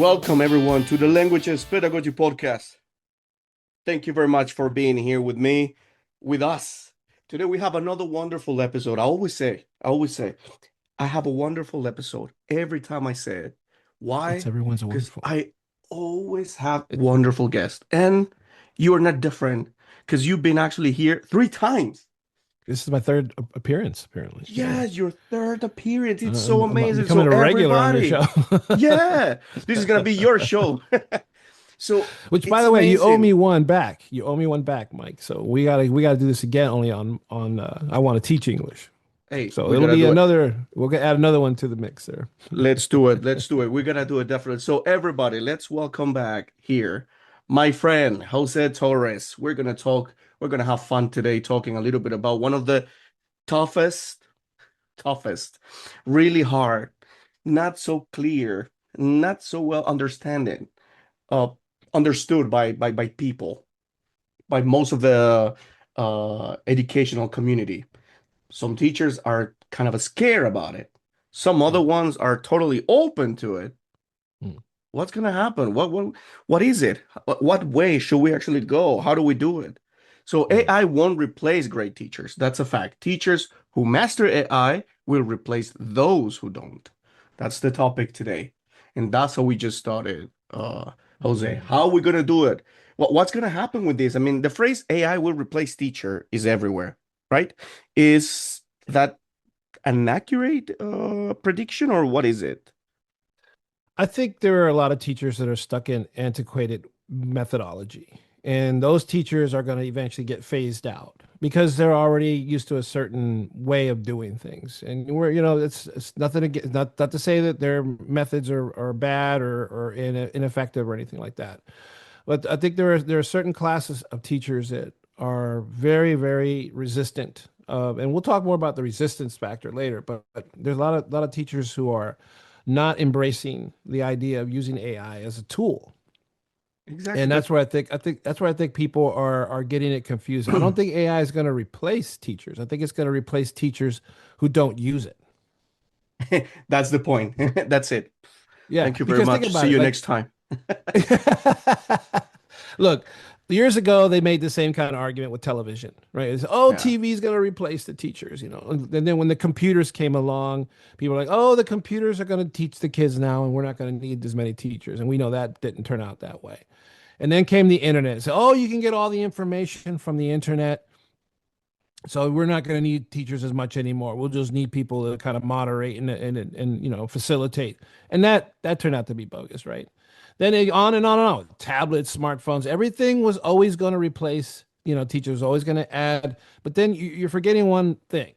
Welcome, everyone, to the Languages Pedagogy podcast. Thank you very much for being here with me, with us. Today, we have another wonderful episode. I always say, I have a wonderful episode every time I say it. It's Why? everyone's Because wonderful. I always have wonderful guests, and you are not different because you've been actually here 3 times. This is my third appearance, apparently. Yeah, Yes, your third appearance. It's so I'm amazing. becoming So a regular on your everybody, show. yeah, this is gonna be your show. So Which, by it's the way, you owe amazing. me one back. You owe me one back, Mike. So we gotta do this again. Only on I want to teach English. Hey, So we it'll gotta be do it. another. We'll add another one to the mix there. Let's do it. Let's do it. We're gonna do it definitely. So everybody, let's welcome back here my friend Jose Torres. We're gonna talk. We're gonna have fun today talking a little bit about one of the toughest, toughest, really hard, not so clear, not so well uh, understood by people, by most of the educational community. Some teachers are kind of scared about it. Some other Mm, ones are totally open to it. mm, What's going to happen? What is it? What way should we actually go? How do we do it? So mm, AI won't replace great teachers. That's a fact. Teachers who master AI will replace those who don't. That's the topic today. And that's how we just started, Jose. mm. How are we going to do it? What's going to happen with this? I mean, the phrase AI will replace teacher is everywhere, right? Is that an accurate prediction or what is it? I think there are a lot of teachers that are stuck in antiquated methodology, and those teachers are going to eventually get phased out because they're already used to a certain way of doing things. And it's nothing against, not to say that their methods are bad or ineffective or anything like that. But I think there are certain classes of teachers that are very, very resistant. And we'll talk more about the resistance factor later. But there's a lot of teachers who are not embracing the idea of using AI as a tool. Exactly. And Because that's where I think people are getting it confused. I don't think AI is going to replace teachers. I think it's going to replace teachers who don't use it. that's the point. That's it. Yeah, Thank you very because think much. See about it. you Like, next time. look, years ago they made the same kind of argument with television, right? It's, oh, Yeah. TV is going to replace the teachers, you know. And then when the computers came along, people were like, oh, the computers are going to teach the kids now, and we're not going to need as many teachers. And we know that didn't turn out that way. And then came the internet. So, oh, you can get all the information from the internet. So we're not going to need teachers as much anymore. We'll just need people to kind of moderate and facilitate. And that turned out to be bogus, right? Then on and on and on. Tablets, smartphones, everything was always going to replace. Teachers always going to add. But then you're forgetting one thing.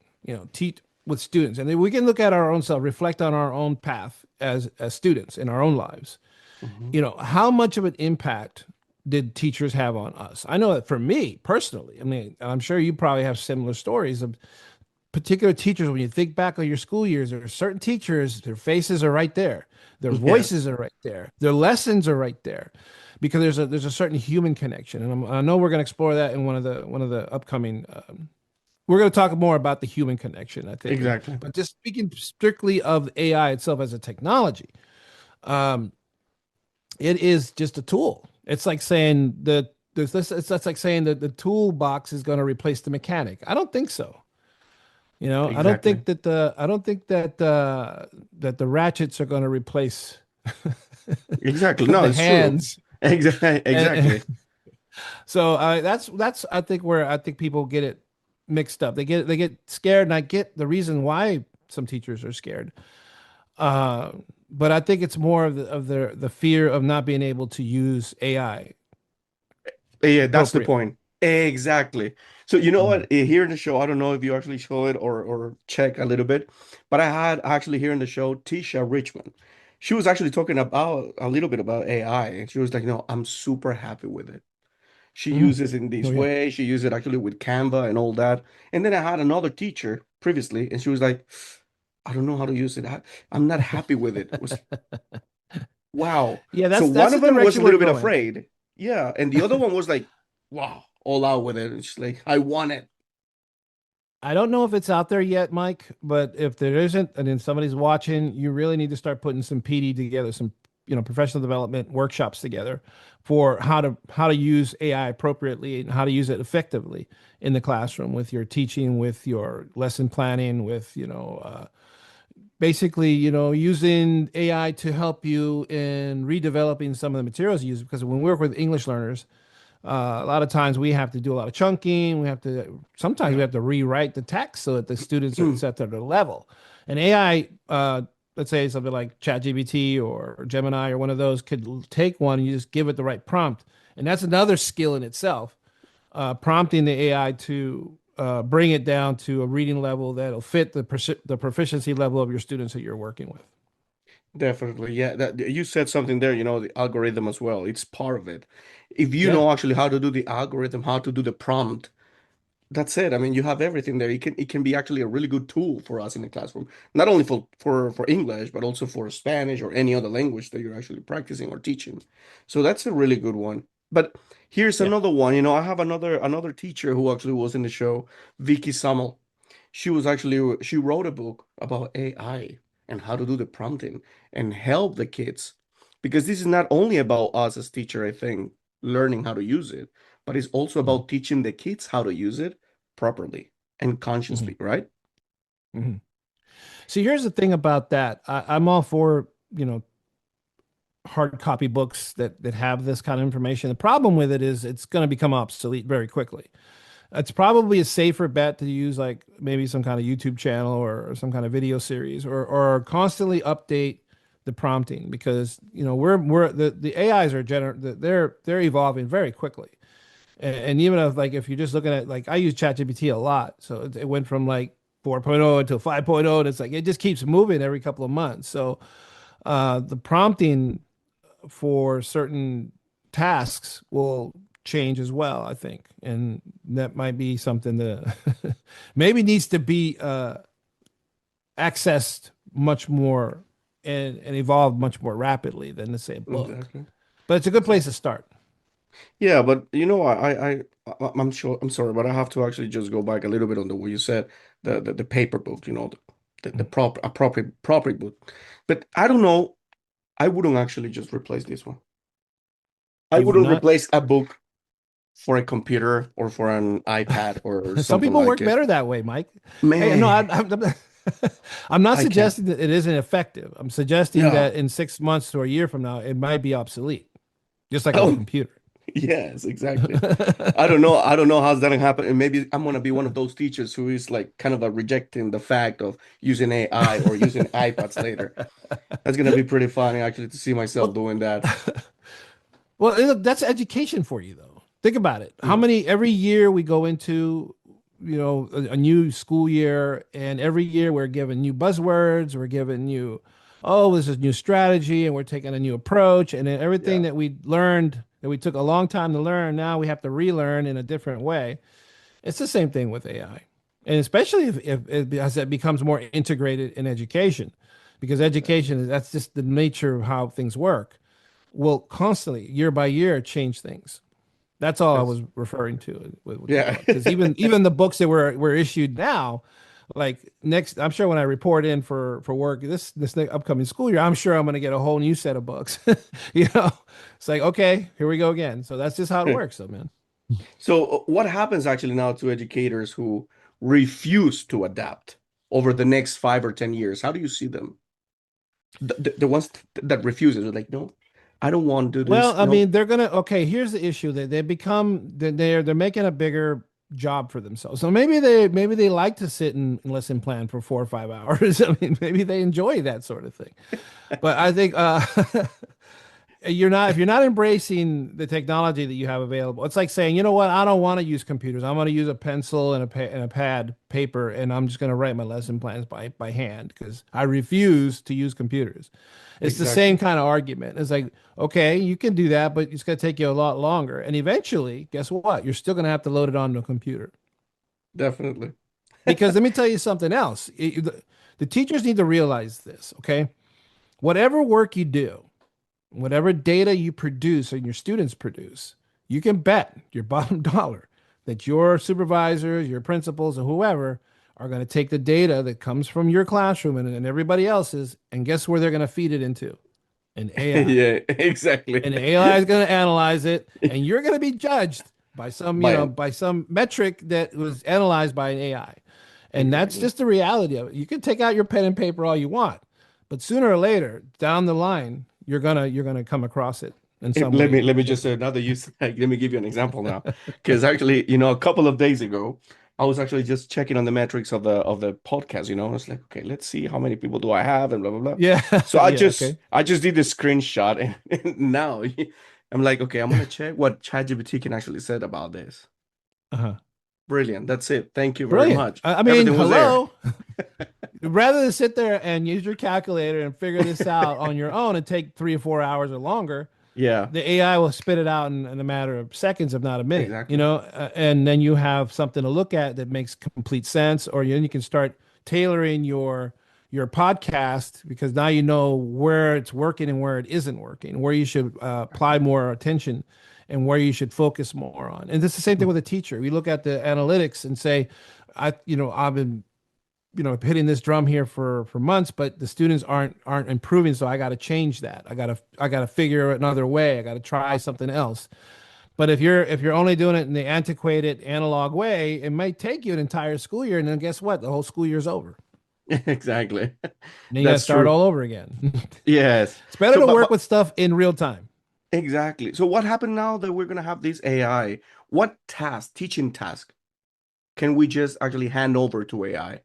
Teach with students, and then we can look at our own self, reflect on our own path as students in our own lives. Mhm. How much of an impact did teachers have on us? I know that for me personally, I mean, I'm sure you probably have similar stories of particular teachers. When you think back on your school years, there are certain teachers, their faces are right there, their Yes. voices are right there, their lessons are right there, because there's a certain human connection, and I know we're going to explore that in one of the upcoming. We're going to talk more about the human connection, I think. Exactly. But just speaking strictly of AI itself as a technology, um, it is just a tool. It's like saying that's like saying that the toolbox is going to replace the mechanic. I don't think so. Exactly. I don't think that the ratchets are going to replace Exactly. No, the it's true. hands. Exactly. And Exactly. so that's I think where I think people get it mixed up. They get scared, and I get the reason why some teachers are scared. Uh, but I think it's more of the fear of not being able to use AI Yeah, that's the appropriately. point. Exactly. So you know Mhm. what? Here in the show, I don't know if you actually show it or check a little bit, but I had actually here in the show Tisha Richmond. She was actually talking about a little bit about AI, and she was like, "No, I'm super happy with it. She Mhm. uses it in Oh this yeah. way. She uses it actually with Canva and all that." And then I had another teacher previously, and she was like, "I don't know how to use it. I'm not happy with it." It was wow. Yeah, So that's one the of them was a direction we're little bit going. afraid. Yeah. And the other one was like, wow, all out with it. It's like, I want it. I don't know if it's out there yet, Mike, but if there isn't, and then somebody's watching, you really need to start putting some PD together, some professional development workshops together for how to use AI appropriately and how to use it effectively in the classroom with your teaching, with your lesson planning, with basically using AI to help you in redeveloping some of the materials you use. Because when we work with English learners, a lot of times we have to do a lot of chunking. Sometimes we Yeah. have to rewrite the text so that the students are set to their level. And AI, let's say something like ChatGPT or Gemini or one of those could take one and you just give it the right prompt. And that's another skill in itself, prompting the AI to bring it down to a reading level that'll fit the proficiency level of your students that you're working with. Definitely. Yeah, that you said something there, the algorithm as well. It's part of it. If you Yeah. know actually how to do the algorithm, how to do the prompt, that's it. I mean, you have everything there. It can be actually a really good tool for us in the classroom, not only for English, but also for Spanish or any other language that you're actually practicing or teaching. So that's a really good one. But here's Yeah. another one. I have another teacher who actually was in the show, Vicky Samuel. She wrote a book about AI and how to do the prompting and help the kids. Because this is not only about us as teacher, I think, learning how to use it, but it's also Mhm. about teaching the kids how to use it properly and Mhm. consciously, right? Mhm. See, here's the thing about that. I'm all for, you know, hard copy books that have this kind of information. The problem with it is it's going to become obsolete very quickly. It's probably a safer bet to use like maybe some kind of YouTube channel or some kind of video series or constantly update the prompting because we're the AIs are they're evolving very quickly. And even if you're just looking at like I use ChatGPT a lot, so it went from like 4.0 to 5.0 and it's like it just keeps moving every couple of months. So the prompting for certain tasks will change as well, I think. And that might be something that maybe needs to be accessed much more and evolved much more rapidly than, let's say, a book. Exactly. But it's a good place to Exactly. start. Yeah, but I'm sure I'm sorry, but I have to actually just go back a little bit on the what you said, the paper book, the proper book. But I don't know. I wouldn't actually just replace this one. I You would wouldn't not. replace a book for a computer or for an iPad or Some something people like work it. better that way, Mike. Hey, no, Man, I'm not I can't. suggesting that it isn't effective. I'm suggesting that No. in 6 months to a year from now, it might be obsolete, just like with a Oh, computer. yes, exactly. I don't know. I don't know how's that gonna happen. And maybe I'm gonna be one of those teachers who is like kind of rejecting the fact of using AI or using iPads later. That's gonna be pretty funny actually to see myself Well, doing that. well, look, that's education for you, though. Think about it. How Mm, many every year we go into, a new school year, and every year we're given new buzzwords, we're given new, oh, this is new strategy, and we're taking a new approach, and then everything yeah, that we learned that we took a long time to learn, now we have to relearn in a different way. It's the same thing with AI, and especially if as it becomes more integrated in education, because exactly. education that's just the nature of how things work will constantly, year by year, change things. That's all I That's was referring to with the yeah. book. Because even the books that were issued now, like next, I'm sure when I report in for work this upcoming school year, I'm sure I'm going to get a whole new set of books. you know, it's like okay, here we go again. So that's just how it works, though, man. So what happens actually now to educators who refuse to adapt over the next 5 or 10 years? How do you see them? The ones that refuses are like, no, I don't want to do Well, this. I No. mean, they're gonna okay. Here's the issue: they're making a bigger job for themselves. So maybe they like to sit and listen plan for 4 or 5 hours. I mean, maybe they enjoy that sort of thing. But I think you're not if you're not embracing the technology that you have available. It's like saying, you know what, I don't want to use computers. I'm going to use a pencil and a pad, paper, and I'm just going to write my lesson plans by hand because I refuse to use computers. It's the same Exactly. kind of argument. It's like, okay, you can do that, but it's going to take you a lot longer. And eventually, guess what? You're still going to have to load it onto a computer. Definitely. Because let me tell you something else. The teachers need to realize this, okay? Whatever work you do, whatever data you produce and your students produce, you can bet your bottom dollar that your supervisors, your principals, or whoever are going to take the data that comes from your classroom and everybody else's, and guess where they're going to feed it into? and AI. Yeah, exactly. And AI is going to analyze it, and you're going to be judged by some, By an by some metric that was analyzed by an AI. And that's exactly. just the reality of it. You can take out your pen and paper all you want, but sooner or later, down the line, you're gonna come across it in some Let me way, let me shape, just or another use. Like, let me give you an example now, because actually, a couple of days ago, I was actually just checking on the metrics of the podcast. I was like, okay, let's see how many people do I have and blah blah blah. yeah, So I yeah, just okay, I just did the screenshot, and now I'm like, okay, I'm gonna check what ChatGPT can actually said about this. uh-huh. Brilliant. That's it. Thank you very Brilliant. much. I mean, Everything was there. hello. Rather than sit there and use your calculator and figure this out on your own and take 3 or 4 hours or longer, Yeah, the AI will spit it out in a matter of seconds, if not a minute, exactly. and then you have something to look at that makes complete sense, or then you can start tailoring your podcast because now you know where it's working and where it isn't working, where you should apply more attention and where you should focus more on. And it's the same thing with a teacher. We look at the analytics and say, I've been hitting this drum here for months, but the students aren't improving, so I got to change that. I got to figure another way. I got to try something else. But if you're only doing it in the antiquated analog way, it might take you an entire school year, and then guess what? The whole school year's over. Exactly. And then you got to That's start true. all over again. Yes. It's better So, to work but with stuff in real time. exactly. So, what happened now that we're gonna have this AI? What task, teaching task, can we just actually hand over to AI,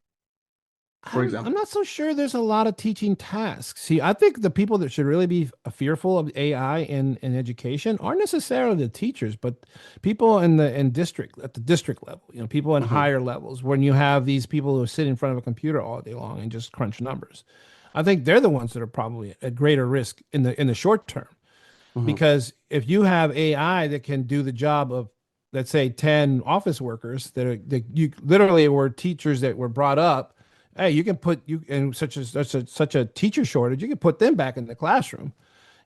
for I'm example? not so sure there's a lot of teaching tasks. See, I think the people that should really be fearful of AI in education aren't necessarily the teachers, but people in district at the district level. People in Hmm. higher levels when you have these people who sit in front of a computer all day long and just crunch numbers. I think they're the ones that are probably at greater risk in the short term Hmm. because if you have AI that can do the job of, let's say, 10 office workers that you literally were teachers that were brought up, hey, you can put you in such a teacher shortage, you can put them back in the classroom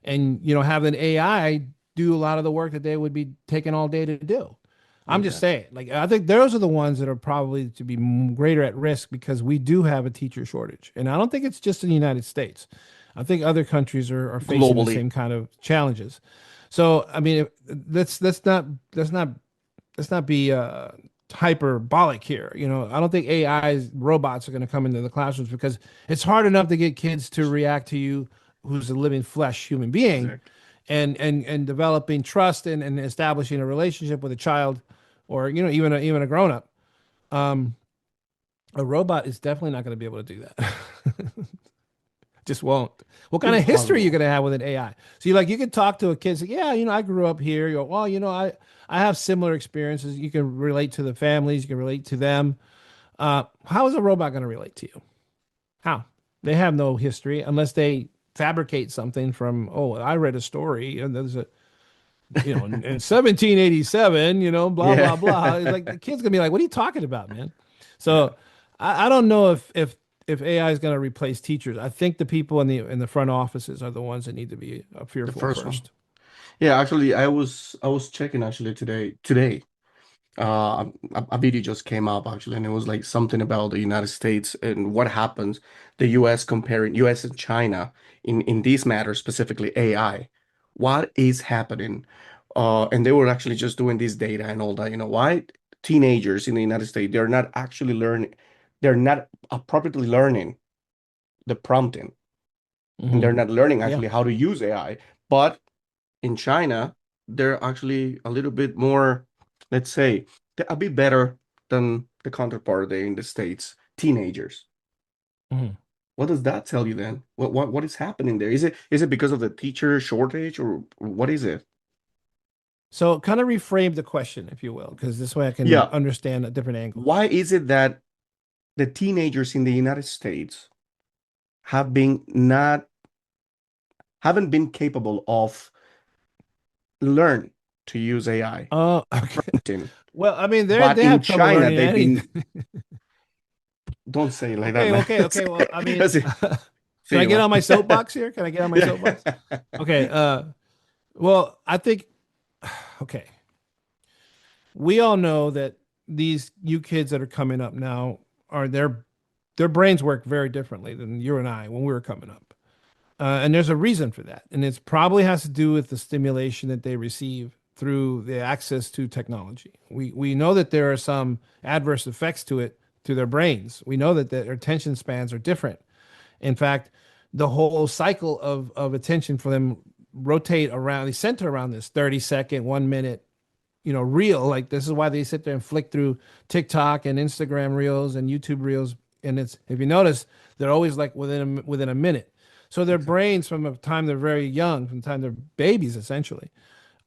and have an AI do a lot of the work that they would be taking all day to do. I'm just Exactly. saying, like, I think those are the ones that are probably to be greater at risk because we do have a teacher shortage. And I don't think it's just in the United States. I think other countries are facing the Globally. same kind of challenges. So, I mean, let's not let's not be hyperbolic here. I don't think AI's robots are going to come into the classrooms because it's hard enough to get kids to react to you, who's a living flesh human being, Exactly. and developing trust and establishing a relationship with a child, or even a grown up. Um, a robot is definitely not going to be able to do that. Just won't. What kind of history are you Impossible. going to have with an AI? So you can talk to a kid, say, yeah, I grew up here. You go, well, I have similar experiences. You can relate to the families. You can relate to them. How is a robot going to relate to you? How? They have no history unless they fabricate something from, oh, I read a story and there's in 1787, blah, Yeah. blah, blah. Like the kid's gonna be like, what are you talking about, man? Yeah. So I don't know if AI is going to replace teachers. I think the people in the front offices are the ones that need to be The fearful first one. first. Yeah, actually, I was checking actually today. A video just came up actually, and it was like something about the United States and what happens, the US comparing US and China in these matters, specifically AI. What is happening? And they were actually just doing this data and all that. Why teenagers in the United States, they're not actually learning, they're not appropriately learning the prompting, and Hmm. they're not learning Yeah. actually how to use AI. But in China, they're actually a little bit more, let's say, they're a bit better than the counterpart there in the States, teenagers. Hmm. What does that tell you then? What is happening there? Is it because of the teacher shortage or what is it? So kind of reframe the question, if you will, because this way I can Yeah. understand a different angle. Why is it that the teenagers in the United States have been not haven't been capable of learn to use AI Oh, okay. prompting, Well, I mean, they but they in have trouble China learning they've anything. been don't say it like that, Okay, man. okay, okay. Well, I mean, Say can I it, get man. on my soapbox here? Can I get on my Yeah. soapbox? Okay. Well, I think, okay, we all know that these new kids that are coming up now are their brains work very differently than you and I when we were coming up. And there's a reason for that. And it probably has to do with the stimulation that they receive through the access to technology. We know that there are some adverse effects to it, to their brains. We know that their attention spans are different. In fact, the whole cycle of attention for them rotate around, they center around this 30-second, 1 minute, reel. Like this is why they sit there and flick through TikTok and Instagram reels and YouTube reels. And it's, if you notice, they're always like within a minute. So their brains, from the time they're very young, from the time they're babies, essentially,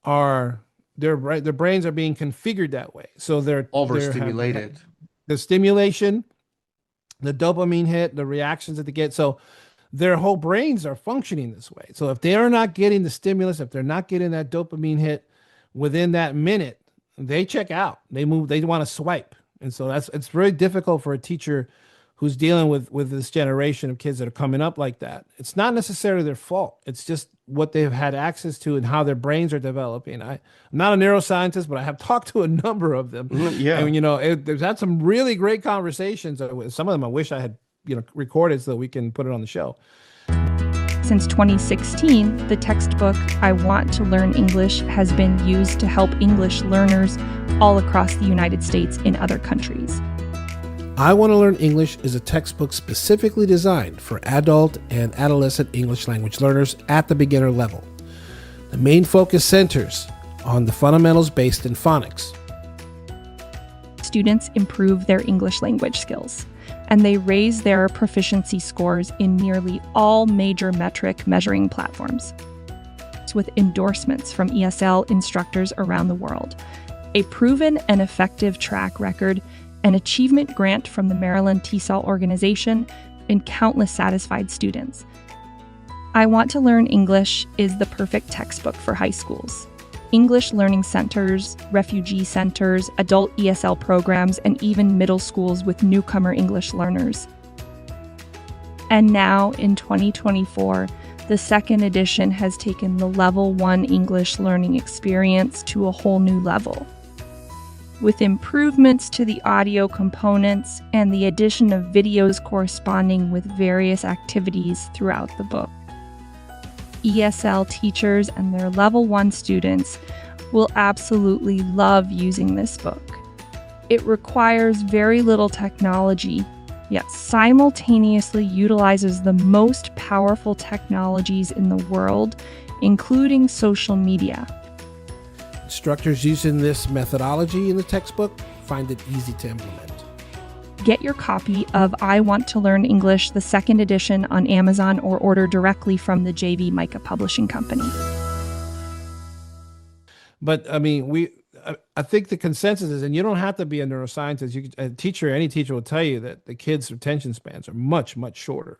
are their brains are being configured that way. So they're having Overstimulated. the stimulation, the dopamine hit, the reactions that they get. So their whole brains are functioning this way. So if they are not getting the stimulus, if they're not getting that dopamine hit within that minute, they check out. They move. They want to swipe, and so it's very difficult for a teacher who's dealing with this generation of kids that are coming up like that. It's not necessarily their fault. It's just what they've had access to and how their brains are developing. I'm not a neuroscientist, but I have talked to a number of them. Yeah. And, they've had some really great conversations. Some of them I wish I had, recorded so that we can put it on the show. Since 2016, the textbook I Want to Learn English has been used to help English learners all across the United States in other countries. I Want to Learn English is a textbook specifically designed for adult and adolescent English language learners at the beginner level. The main focus centers on the fundamentals based in phonics. Students improve their English language skills, and they raise their proficiency scores in nearly all major metric measuring platforms, with endorsements from ESL instructors around the world, a proven and effective track record, an achievement grant from the Maryland TESOL organization, and countless satisfied students. I Want to Learn English is the perfect textbook for high schools, English learning centers, refugee centers, adult ESL programs, and even middle schools with newcomer English learners. And now, in 2024, the second edition has taken the Level 1 English learning experience to a whole new level, with improvements to the audio components and the addition of videos corresponding with various activities throughout the book. ESL teachers and their Level 1 students will absolutely love using this book. It requires very little technology, yet simultaneously utilizes the most powerful technologies in the world, including social media. Instructors using this methodology in the textbook find it easy to implement. Get your copy of I Want to Learn English, the second edition, on Amazon or order directly from the JV Micah Publishing Company. But I mean, I think the consensus is, and you don't have to be a neuroscientist. Any teacher will tell you that the kids' attention spans are much, much shorter.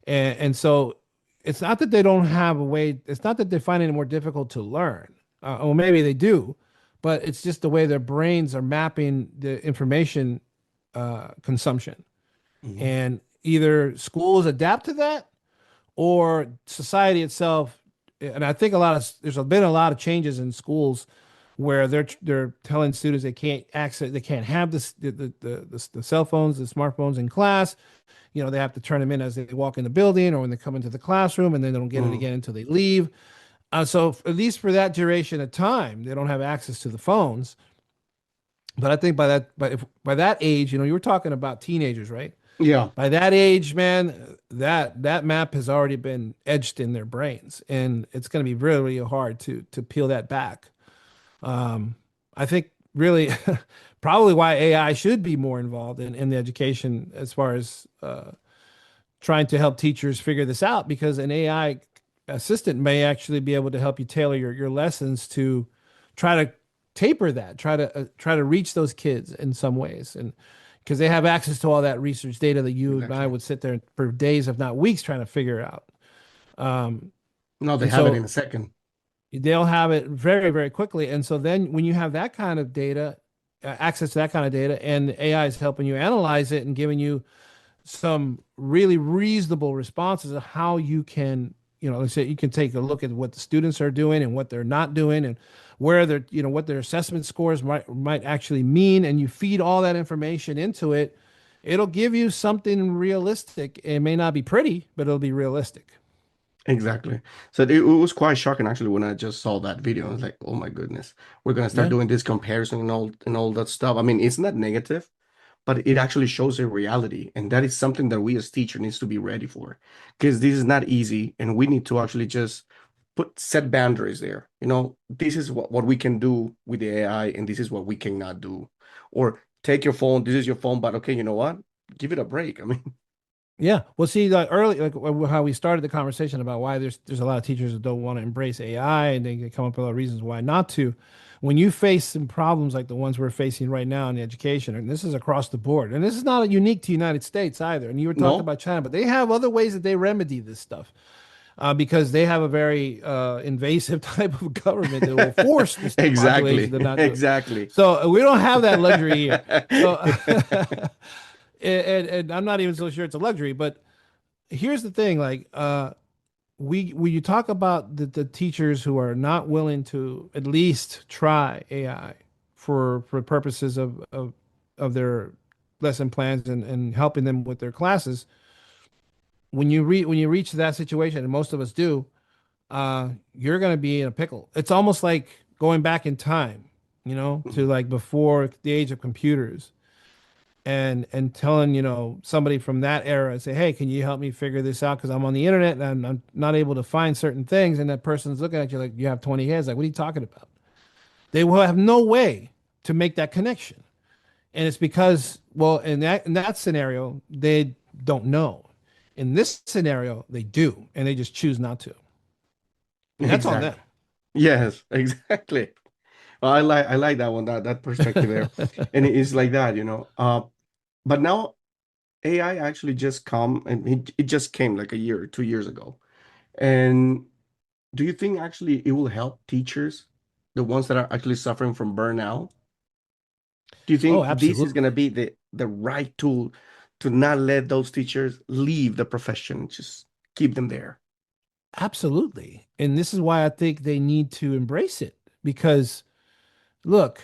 And so it's not that they don't have a way, it's not that they find it more difficult to learn. Or maybe they do, but it's just the way their brains are mapping the information consumption. Mm-hmm. And either schools adapt to that or society itself. And I think there's been a lot of changes in schools where they're telling students they can't have the cell phones, the smartphones in class. They have to turn them in as they walk in the building or when they come into the classroom, and then they don't get it again until they leave. So at least for that duration of time, they don't have access to the phones. But I think by that age, you were talking about teenagers, right? Yeah. By that age, man, that map has already been etched in their brains, and it's going to be really, really hard to peel that back. I think really probably why AI should be more involved in the education as far as trying to help teachers figure this out, because an AI assistant may actually be able to help you tailor your lessons to try to taper that, try to reach those kids in some ways, and because they have access to all that research data that you and I would sit there for days, if not weeks, trying to figure out. No, they have it in a second. They'll have it very, very quickly. And so then when you have that kind of data, access to that kind of data, and AI is helping you analyze it and giving you some really reasonable responses of how you can, let's say you can take a look at what the students are doing and what they're not doing, and where they're, what their assessment scores might actually mean. And you feed all that information into it, it'll give you something realistic. It may not be pretty, but it'll be realistic. Exactly. So it was quite shocking actually when I just saw that video. I was like, oh my goodness, we're gonna start Yeah. doing this comparison and all that stuff. I mean, it's not negative, but it actually shows a reality, and that is something that we as teacher needs to be ready for, because this is not easy, and we need to actually just put set boundaries there. This is what we can do with the AI, and this is what we cannot do. Or take your phone, this is your phone, but okay, you know what? Give it a break. I mean, Yeah. Well, see, like early, like how we started the conversation about why there's a lot of teachers that don't want to embrace AI, and they come up with a lot of reasons why not to. When you face some problems like the ones we're facing right now in education, and this is across the board, and this is not unique to the United States either. And you were talking no, about China, but they have other ways that they remedy this stuff, because they have a very invasive type of government that will force this population exactly, to not do it. exactly. So we don't have that luxury here. So, and I'm not even so sure it's a luxury, but here's the thing, like we when you talk about the teachers who are not willing to at least try AI for purposes of their lesson plans and helping them with their classes, when you reach that situation, and most of us do, you're going to be in a pickle. It's almost like going back in time, to like before the age of computers, and telling somebody from that era, say, hey, can you help me figure this out, because I'm on the internet and I'm not able to find certain things, and that person's looking at you like you have 20 heads, like, what are you talking about? They will have no way to make that connection, and it's because, well, in that scenario they don't know. In this scenario they do, and they just choose not to, and that's on them. Exactly. Yes, exactly. Well, I like that one, that perspective there. And it is like that, but now AI actually just come and it just came like a year or 2 years ago. And do you think actually it will help teachers, the ones that are actually suffering from burnout? Do you Oh, think this is gonna absolutely. be the right tool to not let those teachers leave the profession, just keep them there? Absolutely. And this is why I think they need to embrace it, because look,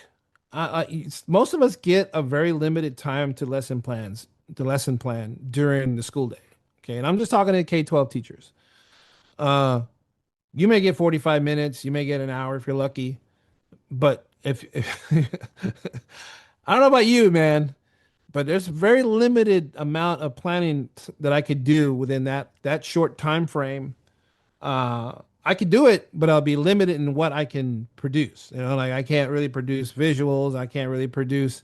most of us get a very limited time to lesson plan during the school day. Okay. And I'm just talking to K-12 teachers. Uh, you may get 45 minutes, you may get an hour if you're lucky. But if I don't know about you, man, but there's a very limited amount of planning that I could do within that short time frame. I could do it, but I'll be limited in what I can produce. Like I can't really produce visuals. I can't really produce,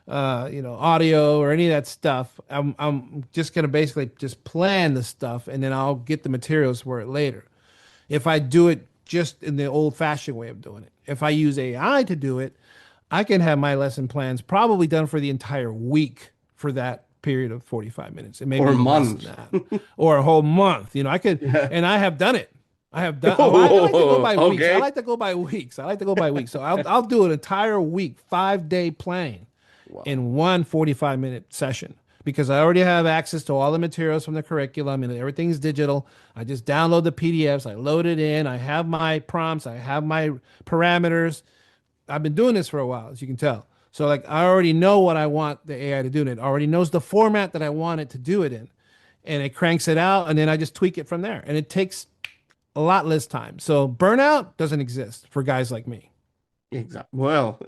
audio or any of that stuff. I'm just gonna basically just plan the stuff, and then I'll get the materials for it later. If I do it just in the old-fashioned way of doing it, if I use AI to do it, I can have my lesson plans probably done for the entire week for that period of 45 minutes, and maybe Or even less than months? that, or a whole month. I could, Yeah. and I have done it. I have done. Oh, I like to go Oh, by weeks. I okay. like to go by weeks. I like to go by weeks. So I'll do an entire week, 5-day plan Wow. in one 45-minute session, because I already have access to all the materials from the curriculum, and everything's digital. I just download the PDFs, I load it in, I have my prompts, I have my parameters. I've been doing this for a while, as you can tell. So like I already know what I want the AI to do, and it already knows the format that I want it to do it in. And it cranks it out, and then I just tweak it from there. And it takes a lot less time. So burnout doesn't exist for guys like me. Exactly. Well,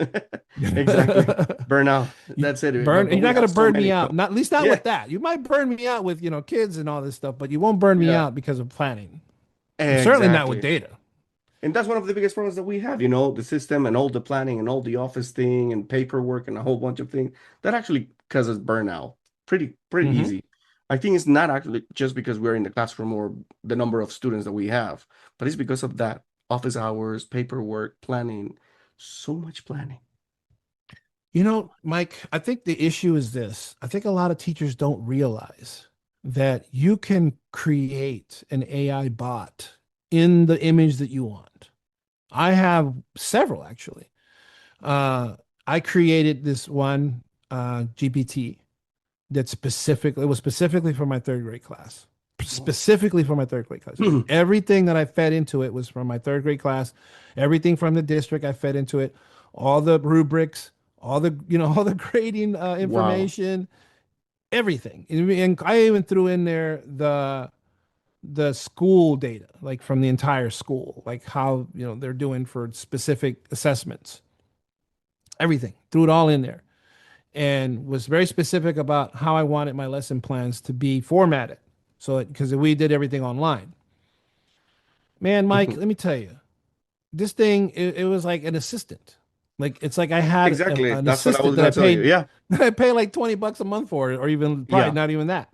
exactly. Burnout. That's it. Burn, But you're we not have gonna so burn me many. out. Not, at least not Yeah. with that. You might burn me out with, kids and all this stuff, but you won't burn me Yeah. out because of planning. And certainly not with Exactly. data. And that's one of the biggest problems that we have, the system and all the planning and all the office thing and paperwork and a whole bunch of things that actually causes burnout. Pretty Hmm. easy. I think it's not actually just because we're in the classroom or the number of students that we have, but it's because of that office hours, paperwork, planning, so much planning. Mike, I think the issue is this. I think a lot of teachers don't realize that you can create an AI bot in the image that you want. I have several actually. Uh, I created this one GPT that it was specifically for my third grade class. Wow. Specifically for my third grade class. Everything that I fed into it was from my third grade class. Everything from the district I fed into it. All the rubrics, all the all the grading Wow. information, everything. And I even threw in there the school data, like from the entire school, like how, they're doing for specific assessments, everything, threw it all in there, and was very specific about how I wanted my lesson plans to be formatted. So, because we did everything online, man, Mike, Mhm. let me tell you, this thing, it was like an assistant. Like it's like I had Exactly. an That's what I was assistant that gonna I tell you. paid Yeah. that I pay like 20 bucks a month for, or even probably Yeah. not even that.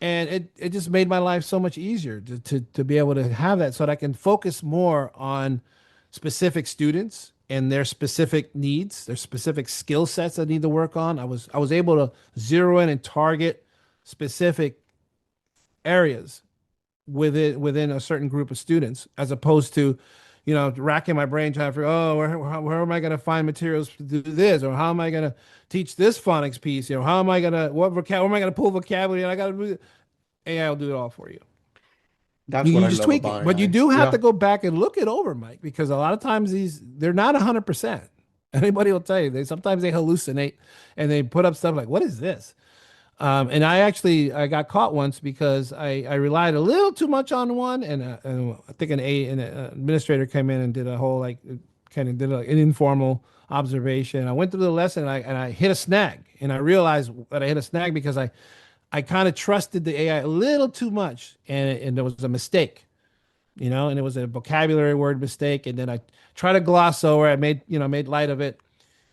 And it just made my life so much easier to be able to have that, so that I can focus more on specific students and their specific needs, their specific skill sets I need to work on. I was able to zero in and target specific areas within a certain group of students, as opposed to, racking my brain trying to figure, oh, where am I going to find materials to do this, or how am I going to teach this phonics piece, how am I going to where am I going to pull vocabulary, and I got to AI will do it all for you. That's what You I just love tweak it, about but you AI. do have to Yeah. go back and look it over, Mike, because a lot of times they're not 100%. Anybody will tell you sometimes they hallucinate and they put up stuff like, what is this? And I got caught once because I relied a little too much on one, and I think an administrator came in and did a whole, like, kind of did an informal observation. I went through the lesson, and I hit a snag, and I realized that I hit a snag because I kind of trusted the AI a little too much, and there was a mistake, and it was a vocabulary word mistake, and then I tried to gloss over it. I made light of it,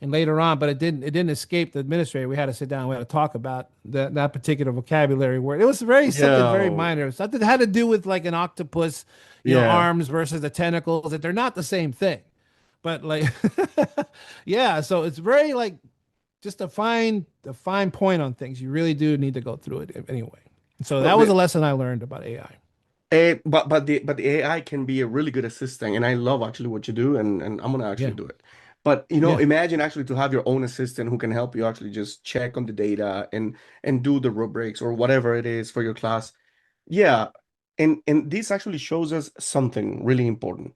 and later on, but it didn't escape the administrator. We had to sit down. We had to talk about that particular vocabulary word. It was something very Yeah. minor. Something that had to do with like an octopus, Yeah. arms versus the tentacles. That they're not the same thing, but like, yeah. So it's very like just a fine point on things. You really do need to go through it anyway. So Look, that was a lesson I learned about AI. but the AI can be a really good assistant, and I love actually what you do, and I'm gonna actually Yeah, do it. But yeah. imagine actually to have your own assistant who can help you actually just check on the data and do the rubrics or whatever it is for your class. Yeah, and this actually shows us something really important.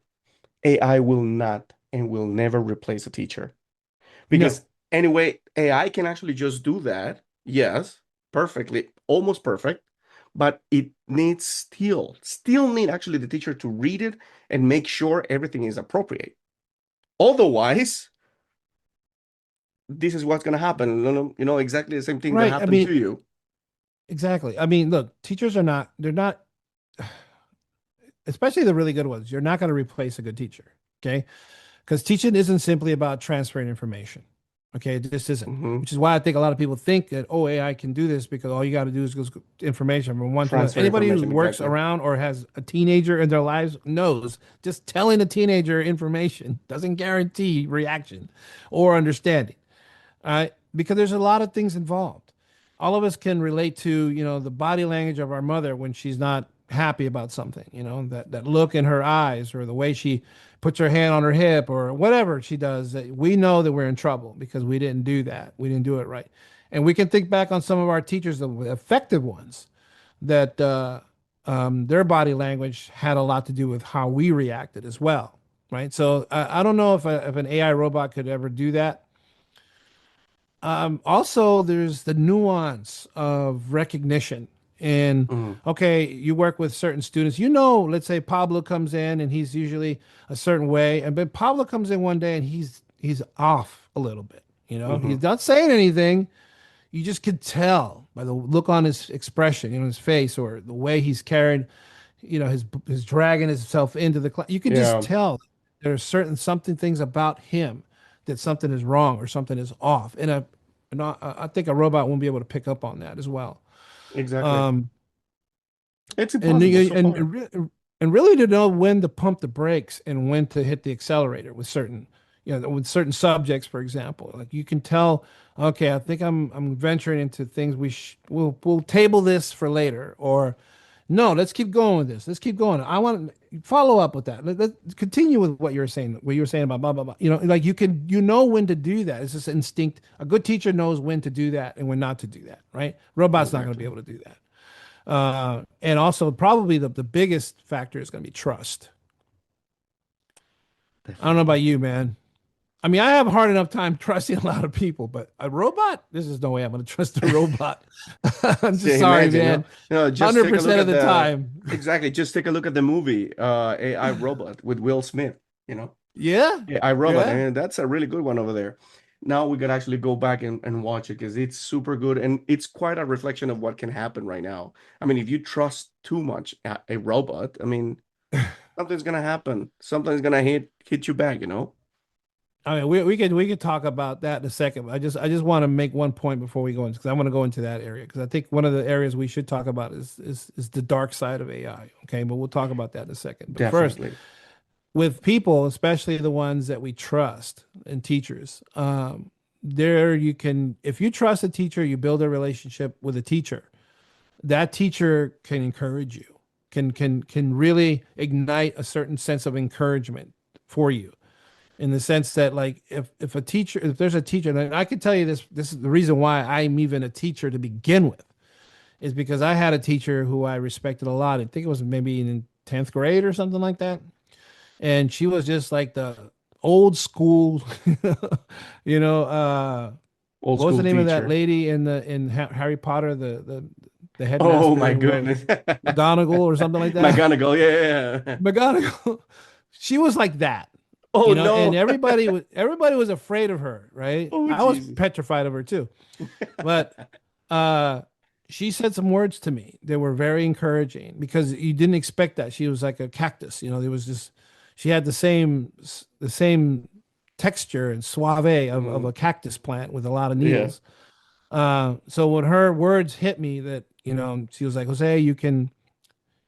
AI will not and will never replace a teacher. No, Because anyway, AI can actually just do that. Yes, perfectly, almost perfect, but it needs still need actually the teacher to read it and make sure everything is appropriate. Otherwise, this is what's going to happen. Exactly the same thing that right. I happened mean, to you. exactly. I mean, look, teachers are not. They're not. Especially the really good ones. You're not going to replace a good teacher. Okay. Because teaching isn't simply about transferring information. Okay, this isn't, Hmm. which is why I think a lot of people think that, oh, AI can do this because all you got to do is go information from one to another. Transfer Anybody who information, works exactly. around or has a teenager in their lives knows just telling a teenager information doesn't guarantee reaction or understanding. Because there's a lot of things involved. All of us can relate to, the body language of our mother when she's not happy about something, that look in her eyes, or the way she puts her hand on her hip, or whatever she does, that we know that we're in trouble because we didn't do that. We didn't do it right. And we can think back on some of our teachers, the effective ones, that their body language had a lot to do with how we reacted as well. Right. So I don't know if an AI robot could ever do that. Also, there's the nuance of recognition. And Mhm. okay, you work with certain students. Let's say Pablo comes in and he's usually a certain way, and but Pablo comes in one day and he's off a little bit. Mhm. He's not saying anything. You just could tell by the look on his expression, his face, or the way he's carrying, his dragging himself into the class. You could just Yeah, tell there are certain something things about him that something is wrong or something is off. I think a robot won't be able to pick up on that as well. exactly. Um, It's and impossible so far. and really to know when to pump the brakes and when to hit the accelerator with certain subjects, for example. Like you can tell, okay, I think I'm venturing into things we'll table this for later, or no, let's keep going with this. Let's keep going. I want to follow up with that. Let's continue with what you were saying about blah blah blah. Like you know when to do that. It's just instinct. A good teacher knows when to do that and when not to do that, right? Robot's not going to be Exactly. able to do that. And also, probably the biggest factor is going to be trust. I don't know about Definitely. you, man. I mean, I have a hard enough time trusting a lot of people, but a robot, this is no way I'm going to trust a robot. I'm just Yeah, sorry, imagine, man. just take a look 100% at of the time. exactly. Just take a look at the movie, AI Robot with Will Smith. You know, Yeah. AI Robot, Yeah. and that's a really good one over there. Now we can actually go back and watch it because it's super good and it's quite a reflection of what can happen right now. I mean, if you trust too much a robot, I mean, something's gonna happen. Something's gonna hit you back, you know? I mean, we could talk about that in a second. But I just want to make one point before we go into because I want to go into that area because I think one of the areas we should talk about is the dark side of AI. Okay, but we'll talk about that in a second. But first, Definitely. with people, especially the ones that we trust and teachers, there you can if you trust a teacher, you build a relationship with a teacher. That teacher can encourage you, can really ignite a certain sense of encouragement for you in the sense that like if there's a teacher and I can tell you this is the reason why I'm even a teacher to begin with is because I had a teacher who I respected a lot. I think it was maybe in 10th grade or something like that. And she was just like the old school, you know, Old what was the school name of that teacher. lady in Harry Potter, the Oh headmaster my who wrote goodness. McGonagall or something like that? McGonagall, yeah. McGonagall. She was like that, Oh you know, and no. everybody was afraid of her, right? Oh I was Jesus. petrified of her too. But uh she said some words to me that were very encouraging because you didn't expect that. She was like a cactus, you know, there was just she had the same texture and suave of a Mm, cactus plant with a lot of yeah. needles. So when her words hit me that, you know, she was like, Jose, you can,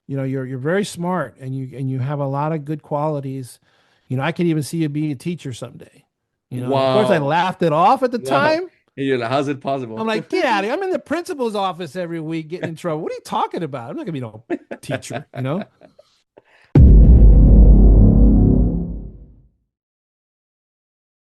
you know, you're very smart and you have a lot of good qualities. You know, I could even see you being a teacher someday. You know, and of course I Wow. laughed it off at the Wow. time. And you're like, how's it I'm possible? like, get out of here. I'm in the principal's office every week getting in trouble. What are you talking about? I'm not gonna be no teacher, you know?